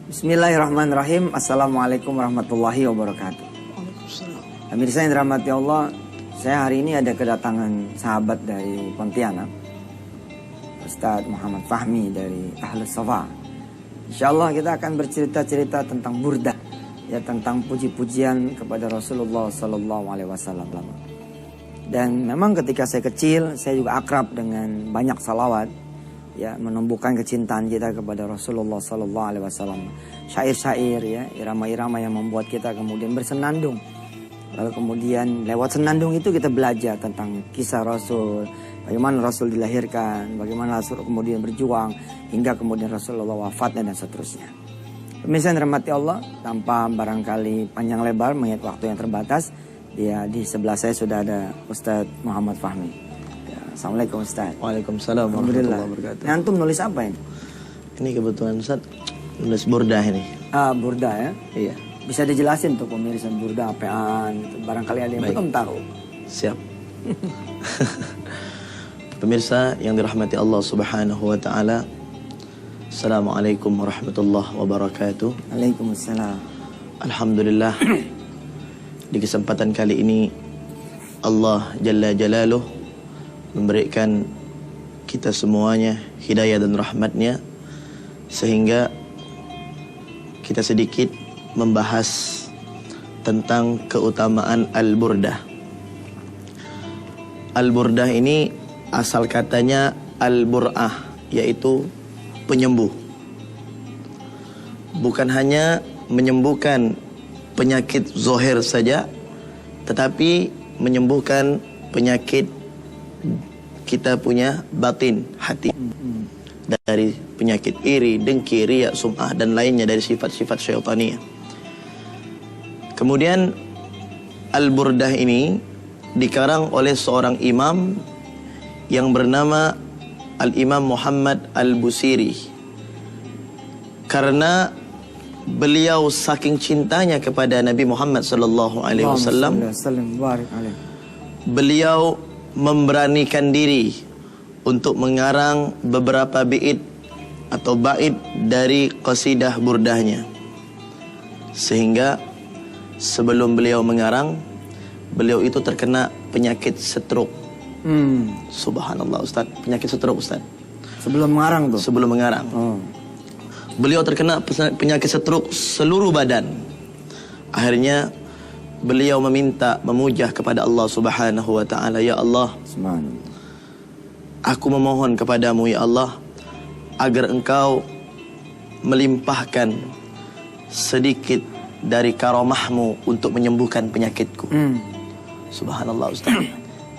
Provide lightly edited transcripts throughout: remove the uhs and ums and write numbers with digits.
Bismillahirrahmanirrahim. Assalamualaikum warahmatullahi wabarakatuh. Pemirsa yang dirahmati Allah, saya hari ini ada kedatangan sahabat dari Pontianak, Ustadz Muhammad Fahmi dari Ahlus Safa. Insyaallah kita akan bercerita-cerita tentang burdah, ya, tentang puji-pujian kepada Rasulullah Sallallahu Alaihi Wasallam. Dan memang ketika saya kecil, saya juga akrab dengan banyak salawat, ya, menumbuhkan kecintaan kita kepada Rasulullah Sallallahu Alaihi Wasallam. Syair-syair, ya, irama-irama yang membuat kita kemudian bersenandung. Lalu kemudian lewat senandung itu kita belajar tentang kisah Rasul, bagaimana Rasul dilahirkan, bagaimana Rasul kemudian berjuang hingga kemudian Rasulullah wafat dan seterusnya. Pemirsa yang dirahmati Allah, tanpa barangkali panjang lebar mengingat waktu yang terbatas, ya, di sebelah saya sudah ada Ustadz Muhammad Fahmi. Assalamualaikum Ustaz. Waalaikumsalam warahmatullahi wabarakatuh. Antum nulis apa ini? Ini kebetulan Ustaz nulis burdah ini. Burdah, ya? Iya. Bisa dijelasin tuh pemirsa burdah apaan gitu. Barangkali ada yang belum tahu. Siap. Pemirsa yang dirahmati Allah Subhanahu wa taala. Assalamualaikum warahmatullahi wabarakatuh. Waalaikumsalam. Alhamdulillah. Di kesempatan kali ini Allah Jalla Jalaluh memberikan kita semuanya hidayah dan rahmatnya, sehingga kita sedikit membahas tentang keutamaan Al-Burdah. Al-Burdah ini asal katanya Al-Bur'ah, yaitu penyembuh. Bukan hanya menyembuhkan penyakit zohir saja, tetapi menyembuhkan penyakit kita punya batin, hati, dari penyakit iri, dengki, riya, sum'ah dan lainnya dari sifat-sifat syaitaniyah. Kemudian Al-Burdah ini dikarang oleh seorang imam yang bernama Al-Imam Muhammad Al-Busiri, karena beliau saking cintanya kepada Nabi Muhammad sallallahu alaihi wasallam, beliau memberanikan diri untuk mengarang beberapa bait atau bait dari qasidah burdahnya. Sehingga sebelum beliau mengarang, beliau itu terkena penyakit stroke. Subhanallah Ustaz, penyakit stroke Ustaz. Sebelum mengarang tuh? Sebelum mengarang. Beliau terkena penyakit stroke seluruh badan. Akhirnya beliau memujah kepada Allah Subhanahu wa taala, ya Allah, aku memohon kepadamu ya Allah agar engkau melimpahkan sedikit dari karamahmu untuk menyembuhkan penyakitku. Subhanallah Ustaz.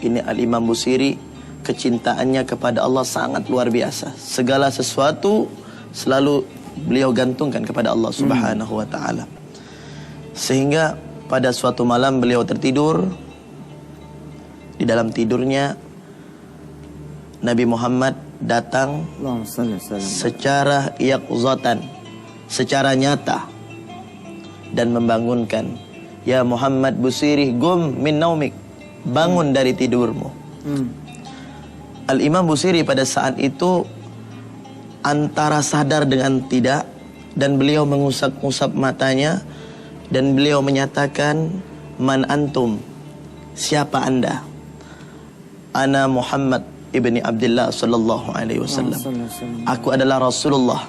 Ini Al-Imam Busiri, kecintaannya kepada Allah sangat luar biasa. Segala sesuatu selalu beliau gantungkan kepada Allah Subhanahu wa taala. Sehingga pada suatu malam beliau tertidur. Di dalam tidurnya Nabi Muhammad datang secara yaqzatan, secara nyata, dan membangunkan, ya Muhammad Busiri, gum min naumik, bangun dari tidurmu. Al-Imam Busiri pada saat itu antara sadar dengan tidak, dan beliau mengusap-usap matanya. Dan beliau menyatakan, man antum, siapa anda? Ana Muhammad ibni Abdullah sallallahu alaihi wasallam. Aku adalah Rasulullah.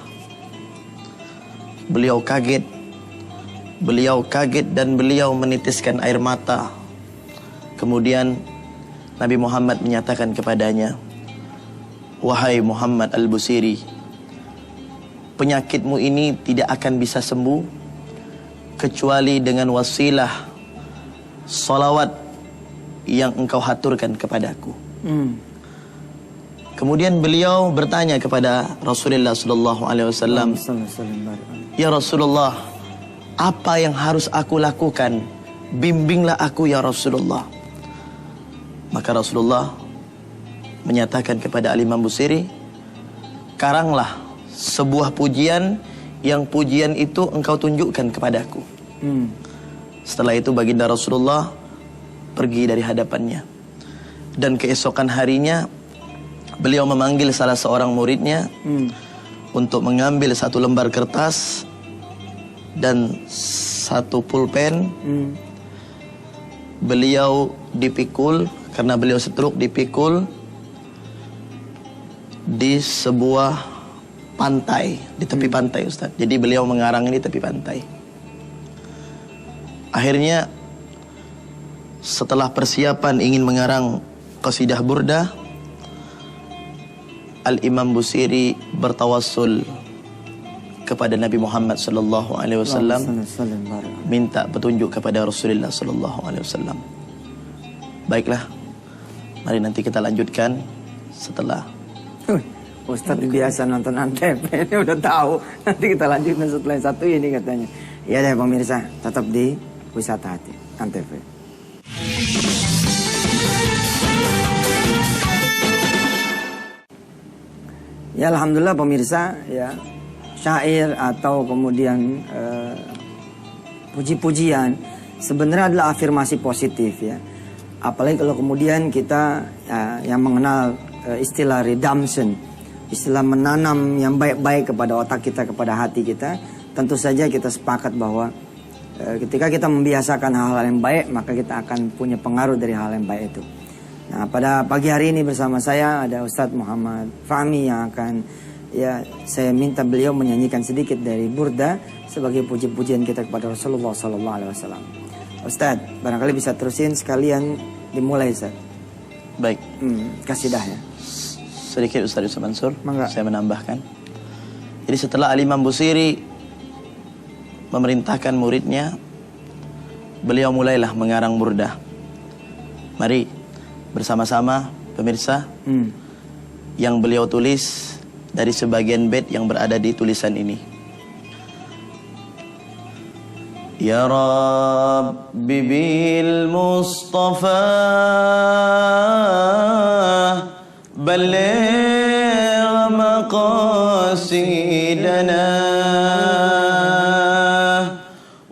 Beliau kaget dan beliau menitiskan air mata. Kemudian Nabi Muhammad menyatakan kepadanya, wahai Muhammad Al-Busiri, penyakitmu ini tidak akan bisa sembuh kecuali dengan wasilah salawat yang engkau haturkan kepadaku. Kemudian beliau bertanya kepada Rasulullah sallallahu alaihi wasallam, ya Rasulullah, apa yang harus aku lakukan? Bimbinglah aku ya Rasulullah. Maka Rasulullah menyatakan kepada Al-Imam Busiri, karanglah sebuah pujian yang pujian itu engkau tunjukkan kepadaku. Setelah itu baginda Rasulullah pergi dari hadapannya. Dan keesokan harinya beliau memanggil salah seorang muridnya untuk mengambil satu lembar kertas dan satu pulpen. Beliau dipikul, karena beliau stroke, dipikul di sebuah pantai, di tepi pantai Ustaz. Jadi beliau mengarang ini tepi pantai. Akhirnya setelah persiapan ingin mengarang qasidah burdah, Al-Imam Busiri bertawassul kepada Nabi Muhammad sallallahu alaihi wasallam, minta petunjuk kepada Rasulullah sallallahu alaihi wasallam. Baiklah, mari nanti kita lanjutkan setelah. Ustadz biasa nonton Antv, ini udah tahu. Nanti kita lanjutkan setelah yang satu ini katanya. Ya deh pemirsa, tetap di Wisata Hati Antv. Ya alhamdulillah pemirsa, ya syair atau kemudian puji-pujian sebenarnya adalah afirmasi positif ya. Apalagi kalau kemudian kita yang mengenal istilah redemption, istilah menanam yang baik-baik kepada otak kita, kepada hati kita, tentu saja kita sepakat bahwa ketika kita membiasakan hal-hal yang baik, maka kita akan punya pengaruh dari hal yang baik itu. Nah, pada pagi hari ini bersama saya ada Ustadz Muhammad Fahmi yang akan saya minta beliau menyanyikan sedikit dari Burda sebagai puji-pujian kita kepada Rasulullah sallallahu alaihi wasallam. Ustadz, barangkali bisa terusin sekalian dimulai Ustadz. Baik. Kasidahnya. Sedikit Ustaz Yusuf Mansur, saya menambahkan. Jadi setelah Al-Imam Busiri memerintahkan muridnya, beliau mulailah mengarang burdah. Mari bersama-sama pemirsa yang beliau tulis dari sebagian bait yang berada di tulisan ini. Ya Rabbi bil Mustafa balligh maqasidana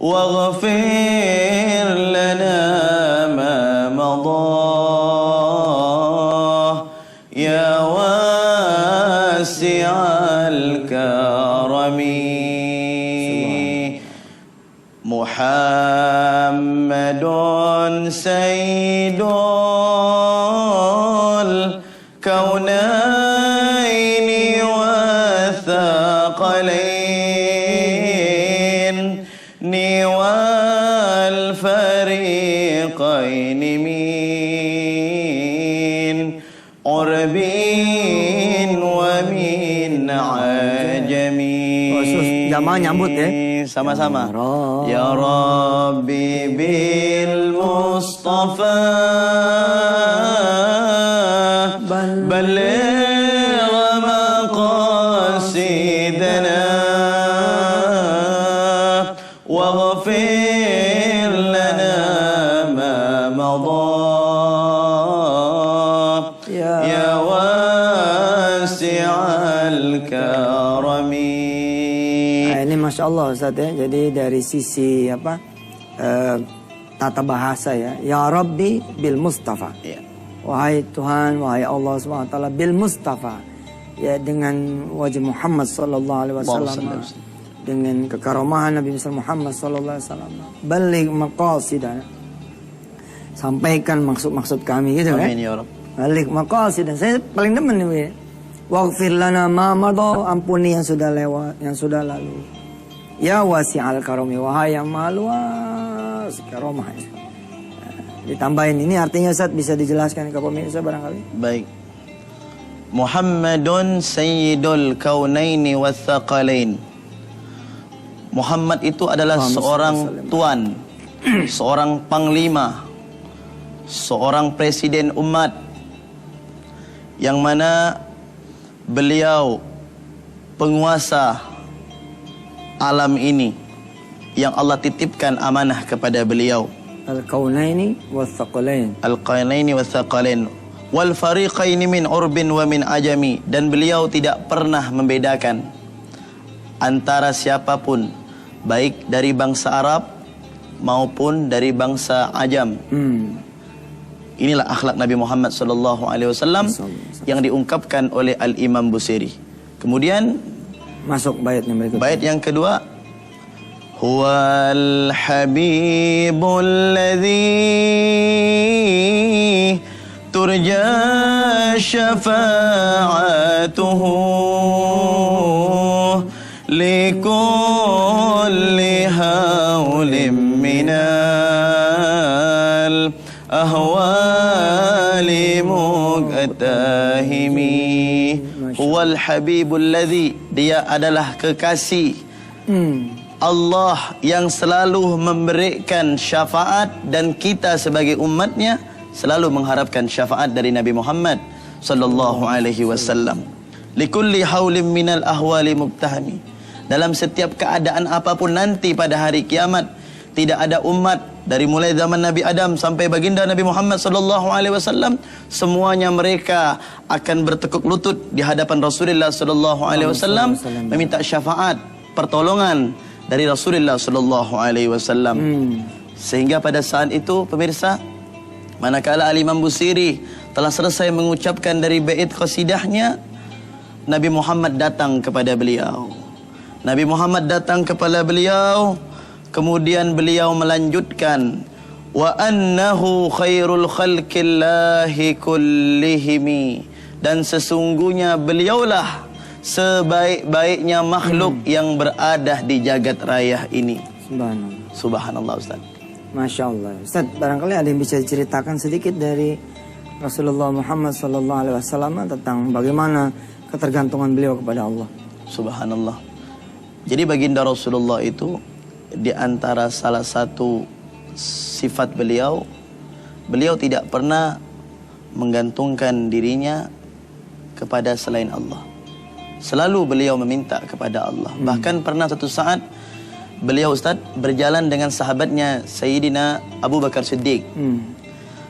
waghfir lana ma madah ya wasi'al karami Muhammadun sayyidul kaunaini wa thaqalain ni wal fariqain min urbin wa min ajami. Jamaah nyambut ya. Sama-sama. Ya Rabbi bil Mustafa balligh maqasidana waghfir lana ma madah ya wasi'al karami. Ini Masya Allah Ustaz ya. Jadi dari sisi tata bahasa ya. Ya Rabbi bil Mustafa. Wahai Tuhan, wahai Allah SWT bil Mustafa. Ya dengan wajah Muhammad sallallahu alaihi wasallam. Dengan kekaromahan Nabi Muhammad sallallahu alaihi wasallam. Baligh maqasidana. Sampaikan maksud-maksud kami gitu kan. Amin ya Rabb. Baligh maqasidana. Saya paling demen nih. Waghfir lana ma madha, ampuni yang sudah lewat, yang sudah lalu. Ya wasi'al karami, wahai yang maha luas karomah. Ditambahin ini artinya Ustaz, bisa dijelaskan ke pemirsa barangkali? Baik. Muhammadun sayyidul kaunaini wathaqalain. Muhammad itu adalah seorang tuan, seorang panglima, seorang presiden umat, yang mana beliau penguasa alam ini yang Allah titipkan amanah kepada beliau. Al-kaunaini wathaqalain. Al-kaunaini wathaqalain. Wal fariqaini min urbin wa min ajami. Dan beliau tidak pernah membedakan antara siapapun, baik dari bangsa Arab maupun dari bangsa Ajam. Inilah akhlak Nabi Muhammad SAW yang diungkapkan oleh Al-Imam Busiri. Kemudian masuk bait yang berikutnya. Bait yang kedua, Huwal habibul ladzi turja syafa'atuhu likulli hawlim minal ahwali muqtahimi. Huwal habibul ladzi, dia adalah kekasih Allah yang selalu memberikan syafaat, dan kita sebagai umatnya selalu mengharapkan syafaat dari Nabi Muhammad sallallahu alaihi wasallam. Likulli haulim minal ahwali muqtahami. Dalam setiap keadaan apapun nanti pada hari kiamat, tidak ada umat dari mulai zaman Nabi Adam sampai baginda Nabi Muhammad sallallahu alaihi wasallam, semuanya mereka akan bertekuk lutut di hadapan Rasulullah sallallahu alaihi wasallam meminta syafaat, pertolongan dari Rasulullah sallallahu alaihi wasallam. Sehingga pada saat itu pemirsa, manakala Al-Imam Busiri telah selesai mengucapkan dari bait qasidahnya, Nabi Muhammad datang kepada beliau. Nabi Muhammad datang kepada beliau, kemudian beliau melanjutkan, wa annahu khairul khalqillahi kullihimi, dan sesungguhnya beliaulah sebaik-baiknya makhluk yang berada di jagat raya ini. Subhanallah. Subhanallah Ustaz. Masya Allah. Ustaz, barangkali ada yang bisa diceritakan sedikit dari Rasulullah Muhammad SAW tentang bagaimana ketergantungan beliau kepada Allah. Subhanallah. Jadi baginda Rasulullah itu, di antara salah satu sifat beliau, beliau tidak pernah menggantungkan dirinya kepada selain Allah. Selalu beliau meminta kepada Allah. Bahkan pernah satu saat beliau Ustaz berjalan dengan sahabatnya Sayyidina Abu Bakar Siddiq.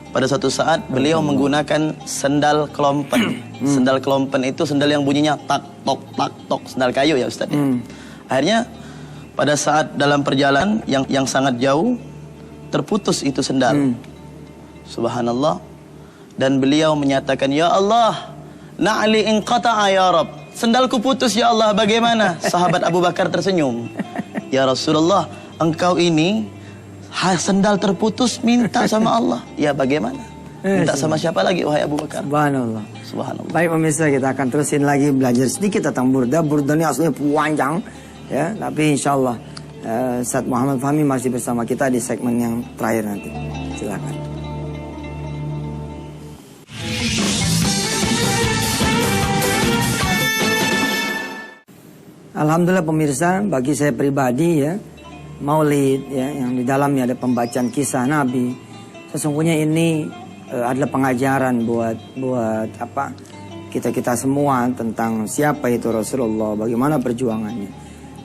Pada suatu saat beliau menggunakan sendal kelompen. Sendal kelompen itu sendal yang bunyinya tak tok, sendal kayu ya Ustaz. Akhirnya pada saat dalam perjalanan yang sangat jauh, terputus itu sendal. Subhanallah. Dan beliau menyatakan, ya Allah, na'li inqata'a ya Rabb. Sendalku putus ya Allah, bagaimana? Sahabat Abu Bakar tersenyum. Ya Rasulullah, engkau ini sendal terputus minta sama Allah. Ya bagaimana? Minta sama siapa lagi wahai Abu Bakar? Subhanallah. Subhanallah. Baik pemirsa, kita akan terusin lagi belajar sedikit tentang burda. Burda ini aslinya panjang, ya. Tapi insya Allah Ustaz Muhammad Fahmi masih bersama kita di segmen yang terakhir nanti. Silakan. Alhamdulillah pemirsa, bagi saya pribadi ya, Maulid ya, yang di dalamnya ada pembacaan kisah Nabi, sesungguhnya ini adalah pengajaran buat apa kita semua tentang siapa itu Rasulullah, bagaimana perjuangannya.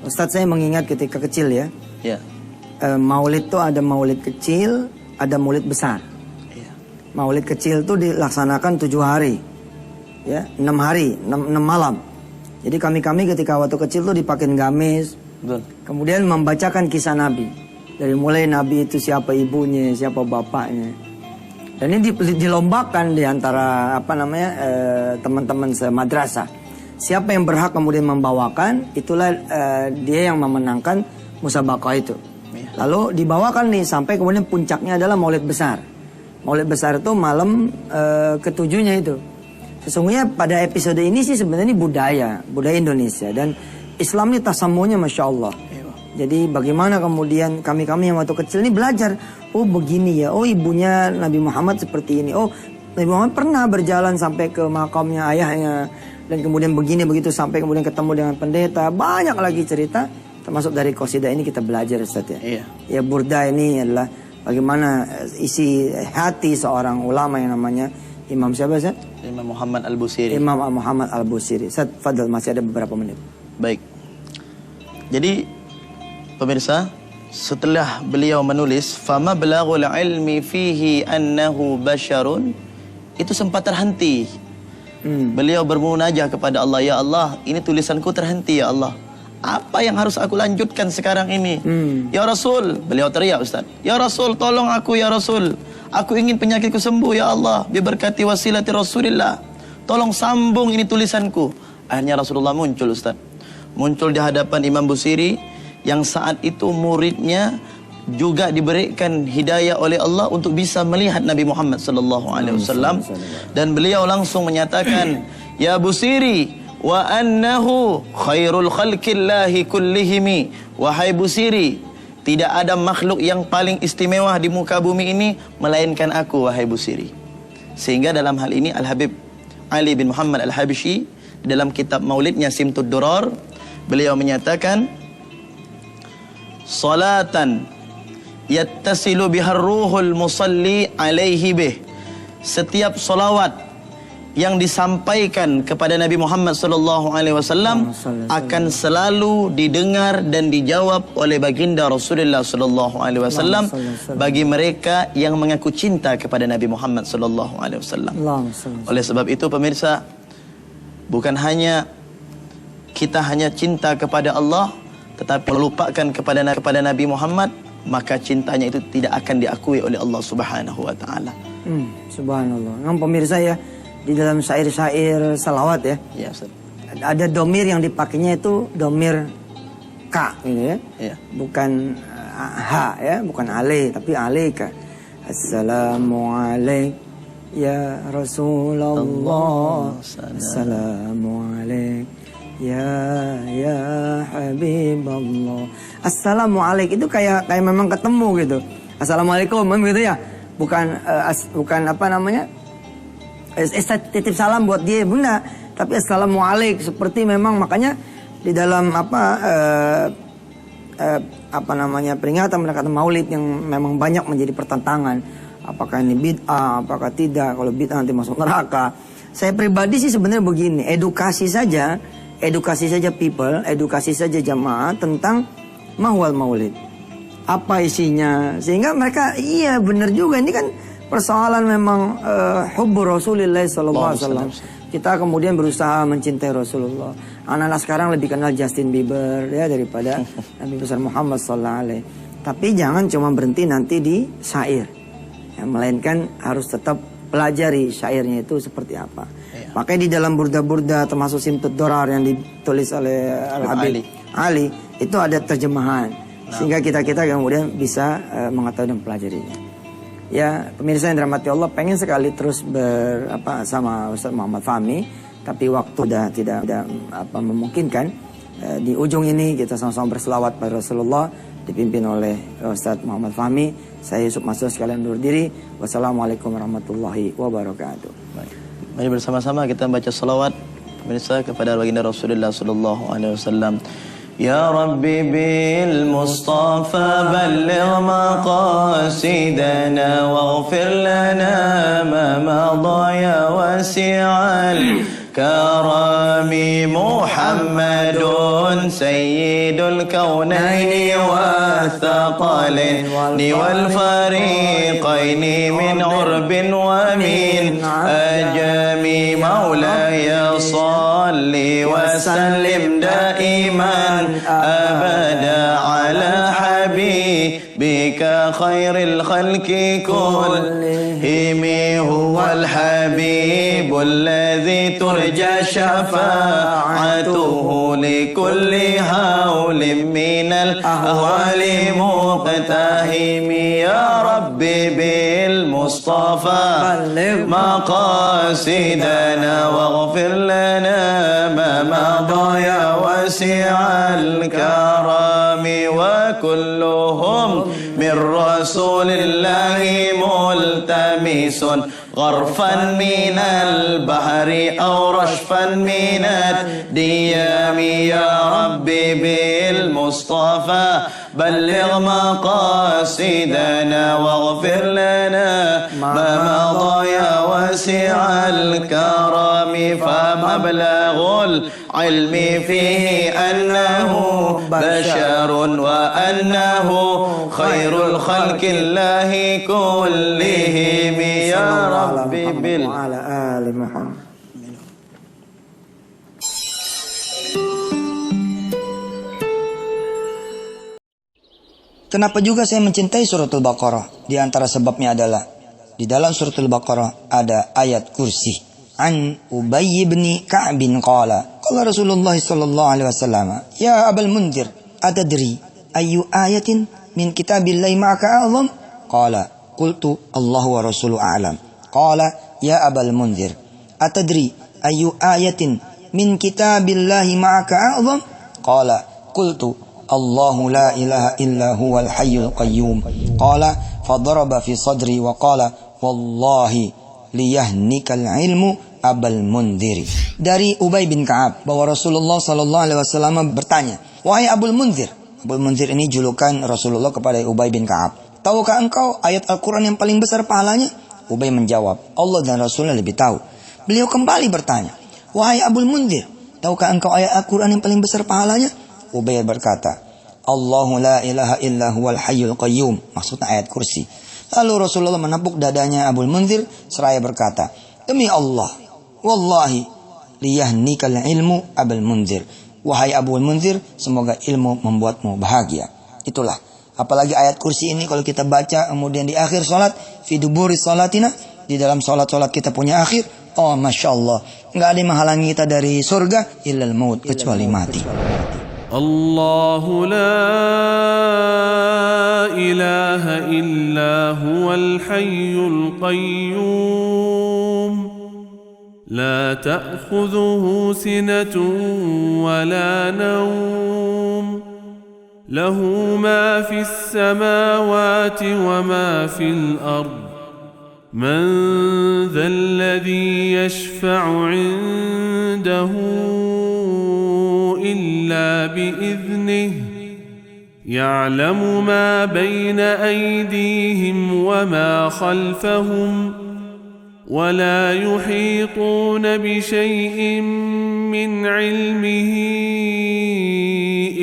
Ustadz, saya mengingat ketika kecil ya, Maulid tuh ada Maulid kecil, ada Maulid besar. Maulid kecil tuh dilaksanakan 7 hari, ya 6 hari, 6 malam. Jadi kami ketika waktu kecil tuh dipakein gamis, kemudian membacakan kisah Nabi. Dari mulai Nabi itu siapa ibunya, siapa bapaknya. Dan ini dilombakan di antara teman-teman semadrasah. Siapa yang berhak kemudian membawakan, itulah dia yang memenangkan musabaqah itu. Lalu dibawakan nih sampai kemudian puncaknya adalah Maulid besar. Maulid besar itu malam ketujuhnya itu. Sesungguhnya pada episode ini sih sebenarnya budaya Indonesia, dan Islam ini tasamunya Masya Allah. Jadi bagaimana kemudian kami yang waktu kecil ini belajar, oh begini ya, oh ibunya Nabi Muhammad seperti ini, oh Nabi Muhammad pernah berjalan sampai ke makamnya ayahnya, dan kemudian begini begitu sampai kemudian ketemu dengan pendeta. Banyak lagi cerita, termasuk dari qasidah ini kita belajar Ustaz ya. Ya burda ini adalah bagaimana isi hati seorang ulama yang namanya Imam siapa Ustaz? Imam Muhammad Al-Busiri. Imam Muhammad Al-Busiri. Ustaz, fadal, masih ada beberapa menit. Baik. Jadi pemirsa, setelah beliau menulis fama balaghul ilmi fihi annahu basyarun, itu sempat terhenti. Beliau bermunajah kepada Allah, ya Allah, ini tulisanku terhenti ya Allah. Apa yang harus aku lanjutkan sekarang ini? Ya Rasul, beliau teriak Ustaz. Ya Rasul, tolong aku ya Rasul. Aku ingin penyakitku sembuh ya Allah. Biberkati wasilati Rasulillah. Tolong sambung ini tulisanku. Akhirnya Rasulullah muncul Ustaz. Muncul di hadapan Imam Busiri. yang saat itu muridnya juga diberikan hidayah oleh Allah untuk bisa melihat Nabi Muhammad sallallahu alaihi wasallam, dan beliau langsung menyatakan, ya Busiri, wa annahu khairul khalqillahi kullihimi, wahai Busiri, tidak ada makhluk yang paling istimewa di muka bumi ini melainkan aku, wahai Busiri. Sehingga dalam hal ini Al-Habib Ali bin Muhammad Al-Habsyi dalam kitab Maulidnya Simtud Durar, beliau menyatakan, salatan yattasilu bihar ruhul musalli alaihi bih. Setiap solawat yang disampaikan kepada Nabi Muhammad sallallahu alaihi wasallam akan selalu didengar dan dijawab oleh baginda Rasulullah sallallahu alaihi wasallam bagi mereka yang mengaku cinta kepada Nabi Muhammad sallallahu alaihi wasallam. Oleh sebab itu pemirsa, bukan hanya kita hanya cinta kepada Allah, tetapi melupakan kepada Nabi Muhammad, maka cintanya itu tidak akan diakui oleh Allah Subhanahu wa taala. Subhanallah. Memang pemirsa ya, di dalam syair-syair salawat ya. Ya, Ustaz. Ada domir yang dipakainya itu domir ka gitu ya. Ya. Bukan ha ya, bukan ale tapi alaika. Assalamualaikum ya Rasulullah. Assalamualaikum ya Habiballah. Assalamualaikum itu kayak memang ketemu gitu. Assalamualaikum gitu ya. Bukan apa namanya? Titip salam buat dia bunda, tapi assalamualaikum seperti memang, makanya di dalam apa namanya peringatan mendekati Maulid yang memang banyak menjadi pertentangan. Apakah ini bid'ah, apakah tidak? Kalau bid'ah nanti masuk neraka. Saya pribadi sih sebenarnya begini, edukasi saja people, edukasi saja jamaah tentang mahwal maulid. Apa isinya? Sehingga mereka, iya benar juga, ini kan persoalan memang hubbu Rasulullah sallallahu alaihi wasallam. Kita kemudian berusaha mencintai Rasulullah. Anak-anak sekarang lebih kenal Justin Bieber ya daripada Nabi besar Muhammad sallallahu alaihi. Tapi jangan cuma berhenti nanti di syair. Ya, melainkan harus tetap pelajari syairnya itu seperti apa. Makanya di dalam burda-burda termasuk Simtud Durar yang ditulis oleh Al-Habib Ali itu ada terjemahan sehingga kita kemudian bisa mengetahui dan pelajarinya. Ya pemirsa yang dirahmati Allah, pengen sekali terus sama Ustaz Muhammad Fahmi, tapi waktu sudah tidak memungkinkan. Di ujung ini kita sama-sama berselawat pada Rasulullah dipimpin oleh Ustaz Muhammad Fahmi. Saya Yusuf Masud sekalian undur diri. Wassalamualaikum warahmatullahi wabarakatuh. Mari bersama-sama kita baca salawat pemirsa kepada baginda Rasulullah sallallahu alaihi wasallam. Ya Rabbi bil Mustafa balligh maqasidana waghfir lana ma madha ya wasi'al karami Muhammadun sayyidul kaunaini wa thaqalaini wal fariqaini min urbin wa min ajami maulaya salli wa sallim daiman abada ala habibika khairil khalqi kullihim huwal habibul ladzi turja syafa'atuhu likulli hawlin minal ahwali muqtahimi ya rabbi bil mustafa balligh maqasidana waghfir lana ma madha ya wasi'al karami wa kulluhum min rasulillahi multamisun gharfan minal bahri aw rashfan minad diyami ya rabbi bil mustafa balligh maqasidana waghfir lana ma madha ya wasi'al karami fa mablaghul ilmi fihi annahu basharun wa annahu khairul khalqillahi kullihim ya rabbi bil ala ali Muhammad. Kenapa juga saya mencintai suratul Baqarah? Di antara sebabnya adalah di dalam suratul Baqarah ada ayat kursi. An Ubay bin Ka'b qala Rasulullah sallallahu alaihi wasallam, ya Abul Munzir, atadri ayyu ayatin min kitabillahi ma'aka a'zam? Qala qultu Allahu wa rasuluhu a'lam. Qala ya Abal Munzir atadri ayyu ayatin min kitabillahi ma'aka a'zam? Qala qultu Allahu la ilaha illa huwal hayyul qayyum. Qala fadaraba fi sadri wa qala wallahi liyahnikal ilmu Abal Munzir. Dari Ubay bin Ka'ab bahwa Rasulullah sallallahu alaihi wasallam bertanya, "Wahai Abul Munzir." Abul Munzir ini julukan Rasulullah kepada Ubay bin Ka'ab. "Tahukah engkau ayat Al-Qur'an yang paling besar pahalanya?" Ubay menjawab, "Allah dan Rasulnya lebih tahu." Beliau kembali bertanya, "Wahai Abul Munzir, tahukah engkau ayat Al-Qur'an yang paling besar pahalanya?" Ubay berkata, "Allahu la ilaha illa huwal hayyul qayyum." Maksudnya ayat kursi. Lalu Rasulullah menepuk dadanya Abul Munzir seraya berkata, "Demi Allah, wallahi liyahnikal ilmu Abul Munzir." Wahai Abul Munzir, semoga ilmu membuatmu bahagia. Itulah. Apalagi ayat kursi ini kalau kita baca kemudian di akhir salat, fi duburi salatina, di dalam salat-salat kita punya akhir, oh Masya Allah, nggak ada yang menghalangi kita dari surga illal maut, kecuali mati. Allahu la ilaha illa huwal hayyul qayyum. لا تأخذه سنة ولا نوم له ما في السماوات وما في الأرض من ذا الذي يشفع عنده إلا بإذنه يعلم ما بين أيديهم وما خلفهم ولا يحيطون بشيء من علمه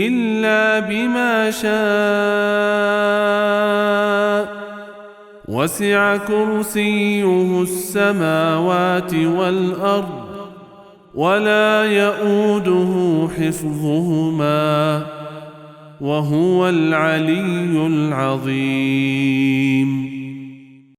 إلا بما شاء وسع كرسيه السماوات والأرض ولا يؤوده حفظهما وهو العلي العظيم